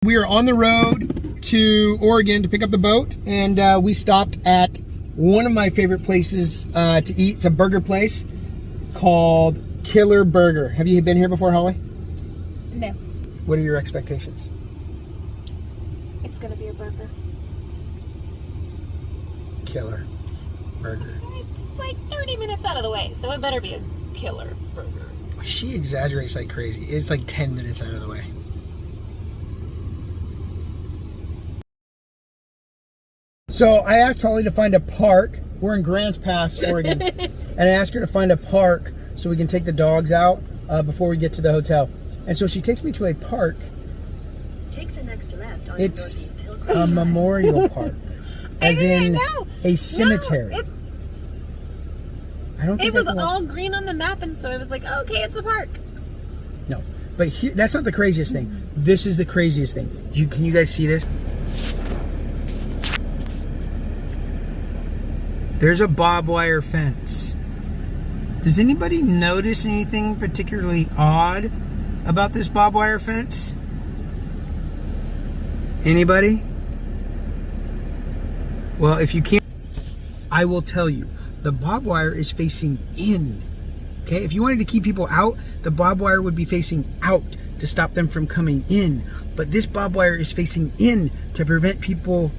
We are on the road to Oregon to pick up the boat, and we stopped at one of my favorite places to eat. It's a burger place called Killer Burger. Have you been here before, Holly? No. What are your expectations? It's gonna be a burger. Killer Burger. It's like 30 minutes out of the way, so it better be a killer burger. She exaggerates like crazy. It's like 10 minutes out of the way. So I asked Holly to find a park. We're in Grants Pass, Oregon. And I asked her to find a park so we can take the dogs out before we get to the hotel. And so she takes me to a park. Take the next left on It's Northeast Hill a Crossing. memorial park. As in a cemetery. No, I don't think it was that's all green on the map, and so I was like, oh, okay, it's a park. No, but here, that's not the craziest thing. This is the craziest thing. Can you guys see this? There's a barbed wire fence. Does anybody notice anything particularly odd about this barbed wire fence? Anybody? Well, if you can't, I will tell you. The barbed wire is facing in. Okay, if you wanted to keep people out, the barbed wire would be facing out to stop them from coming in. But this barbed wire is facing in to prevent people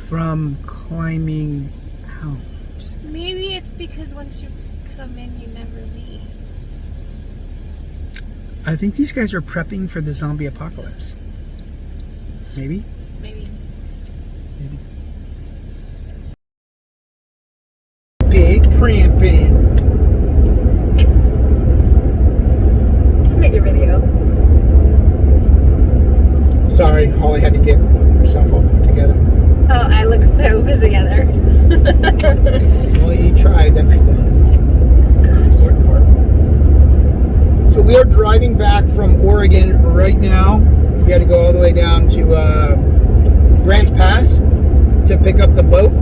from climbing out. Maybe it's because once you come in, you never leave. I think these guys are prepping for the zombie apocalypse. Maybe? Maybe. Maybe. Big pramping. Let's make a video. Sorry, Holly had to get herself all put together. Oh, I look so put together. Well, you tried. That's the important part. So we are driving back from Oregon right now. We had to go all the way down to Grants Pass to pick up the boat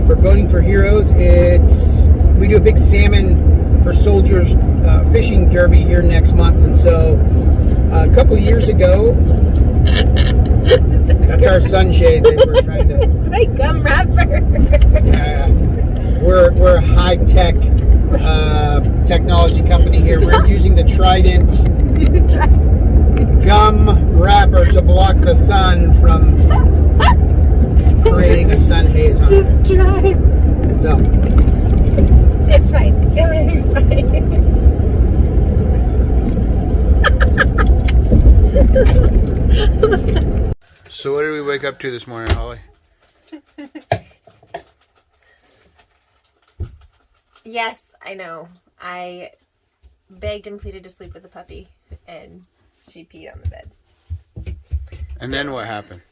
for Boating for Heroes. We do a big salmon for soldiers fishing derby here next month, and so a couple years ago. That's our sunshade that we're trying to. It's my gum wrapper. We're a high-tech technology company here. We're using the Trident gum wrapper to block the sun from creating a sun haze. Just try. No. It's fine. Everything's fine. So what did we wake up to this morning, Holly? Yes, I know. I begged and pleaded to sleep with the puppy, and she peed on the bed. And then what happened?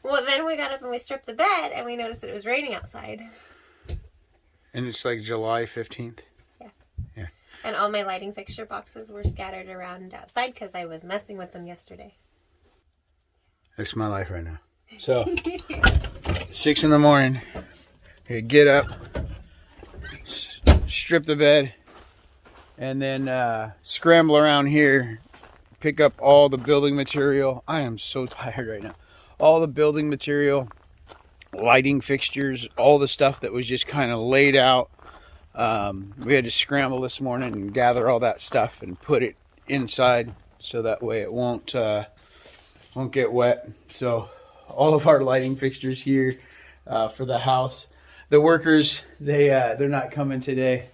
Well, then we got up and we stripped the bed, and we noticed that it was raining outside. And it's like July 15th? Yeah. Yeah. And all my lighting fixture boxes were scattered around outside because I was messing with them yesterday. That's my life right now. So, 6 in the morning, you get up, strip the bed, and then scramble around here, pick up all the building material. I am so tired right now. All the building material, lighting fixtures, all the stuff that was just kind of laid out. We had to scramble this morning and gather all that stuff and put it inside so that way it won't get wet. So all of our lighting fixtures here for the house. The workers, they're not coming today.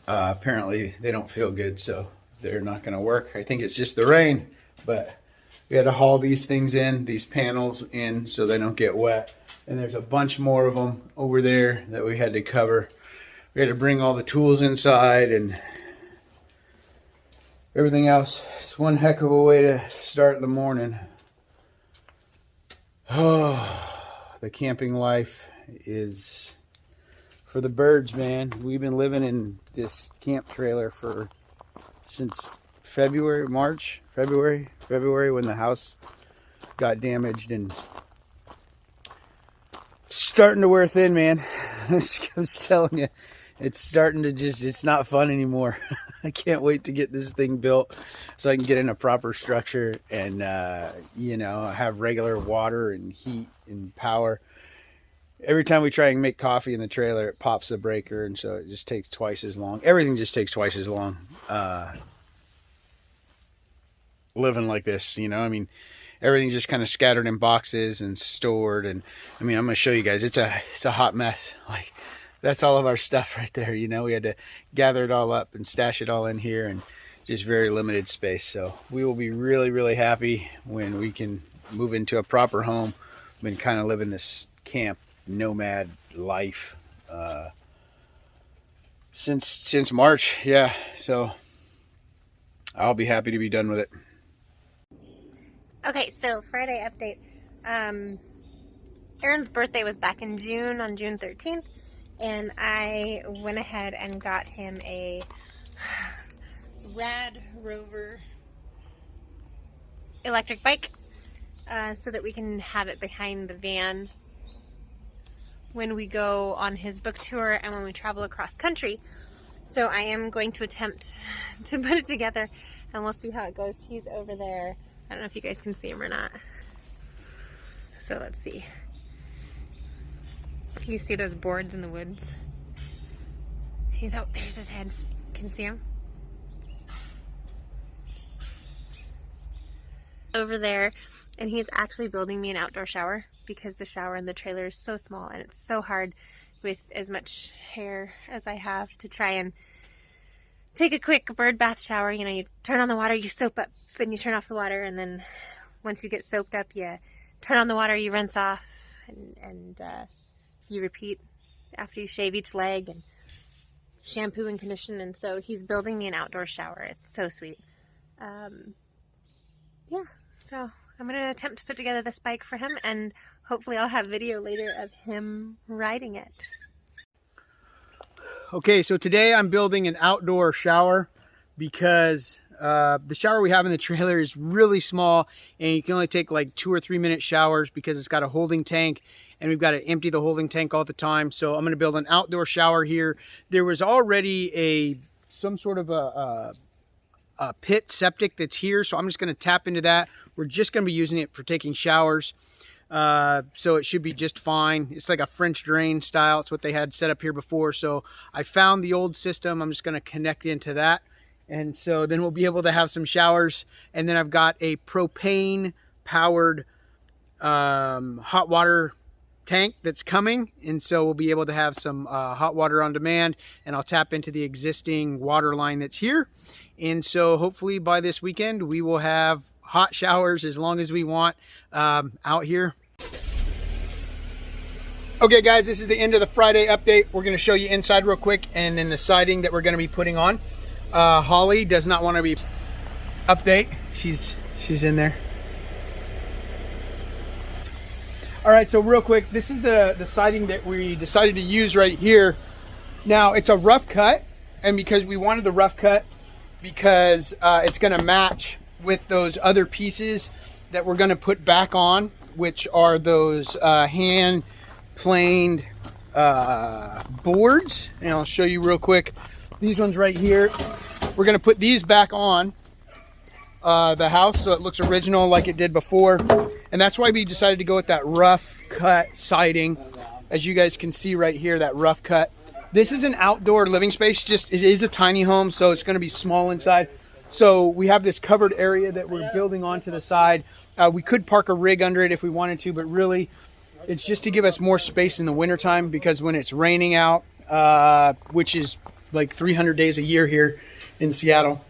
Apparently they don't feel good, so they're not going to work. I think it's just the rain, but we had to haul these things in, these panels in, so they don't get wet. And there's a bunch more of them over there that we had to cover. We had to bring all the tools inside and everything else. It's one heck of a way to start the morning. Oh, the camping life is for the birds, man. We've been living in this camp trailer since February when the house got damaged, and starting to wear thin, man. I'm telling you, it's starting to it's not fun anymore. I can't wait to get this thing built so I can get in a proper structure and, you know, have regular water and heat and power. Every time we try and make coffee in the trailer, it pops the breaker, and so it just takes twice as long. Everything just takes twice as long. Living like this, you know, I mean, everything's just kind of scattered in boxes and stored. And I mean, I'm going to show you guys, it's a hot mess. Like, that's all of our stuff right there. You know, we had to gather it all up and stash it all in here, and just very limited space. So we will be really, really happy when we can move into a proper home. We've been kind of living this camp nomad life since March. Yeah, so I'll be happy to be done with it. Okay, so Friday update. Aaron's birthday was back in June, on June 13th, and I went ahead and got him a Rad Rover electric bike so that we can have it behind the van when we go on his book tour and when we travel across country. So I am going to attempt to put it together, and we'll see how it goes. He's over there. I don't know if you guys can see him or not. So let's see. You see those boards in the woods? He's out, there's his head. Can you see him? Over there, and he's actually building me an outdoor shower because the shower in the trailer is so small, and it's so hard with as much hair as I have to try and take a quick bird bath shower. You know, you turn on the water, you soap up, and you turn off the water, and then once you get soaked up, you turn on the water, you rinse off, and you repeat after you shave each leg and shampoo and condition. And so he's building me an outdoor shower. It's so sweet. Yeah, so I'm going to attempt to put together this bike for him, and hopefully I'll have video later of him riding it. Okay, so today I'm building an outdoor shower because the shower we have in the trailer is really small, and you can only take like 2 or 3 minute showers because it's got a holding tank, and we've got to empty the holding tank all the time. So I'm going to build an outdoor shower here. There was already some sort of a pit septic that's here, so I'm just going to tap into that. We're just going to be using it for taking showers. So it should be just fine. It's like a French drain style. It's what they had set up here before. So I found the old system. I'm just going to connect into that. And so then we'll be able to have some showers. And then I've got a propane powered hot water tank that's coming. And so we'll be able to have some hot water on demand. And I'll tap into the existing water line that's here. And so hopefully by this weekend, we will have hot showers as long as we want out here. Okay guys, this is the end of the Friday update. We're going to show you inside real quick, and then the siding that we're going to be putting on. Holly does not want to be update. She's in there. All right, so real quick, this is the siding that we decided to use right here. Now it's a rough cut, and because we wanted the rough cut because it's going to match with those other pieces that we're going to put back on, which are those hand planed boards. And I'll show you real quick. These ones right here, we're going to put these back on the house so it looks original like it did before. And that's why we decided to go with that rough cut siding. As you guys can see right here, that rough cut. This is an outdoor living space. It is a tiny home, so it's going to be small inside. So we have this covered area that we're building onto the side. We could park a rig under it if we wanted to, but really it's just to give us more space in the wintertime, because when it's raining out, which is like 300 days a year here in Seattle,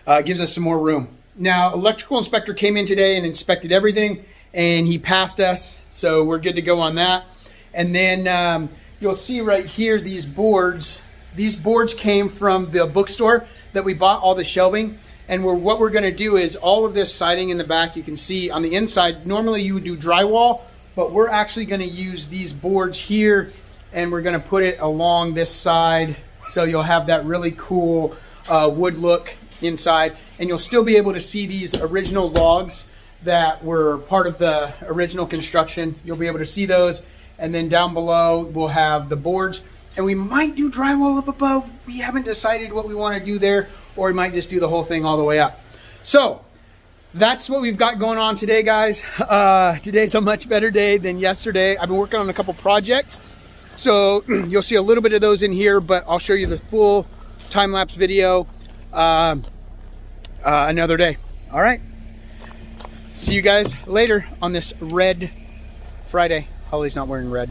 it gives us some more room. Now, electrical inspector came in today and inspected everything, and he passed us, so we're good to go on that. And then you'll see right here these boards. These boards came from the bookstore that we bought, all the shelving. And what we're going to do is all of this siding in the back, you can see on the inside, normally you would do drywall, but we're actually going to use these boards here, and we're going to put it along this side. So you'll have that really cool wood look inside, and you'll still be able to see these original logs that were part of the original construction. You'll be able to see those. And then down below, we'll have the boards. And we might do drywall up above. We haven't decided what we want to do there, or we might just do the whole thing all the way up. So that's what we've got going on today, guys. Today's a much better day than yesterday. I've been working on a couple projects, so you'll see a little bit of those in here, but I'll show you the full time-lapse video another day. All right. See you guys later on this red Friday. Holly's not wearing red.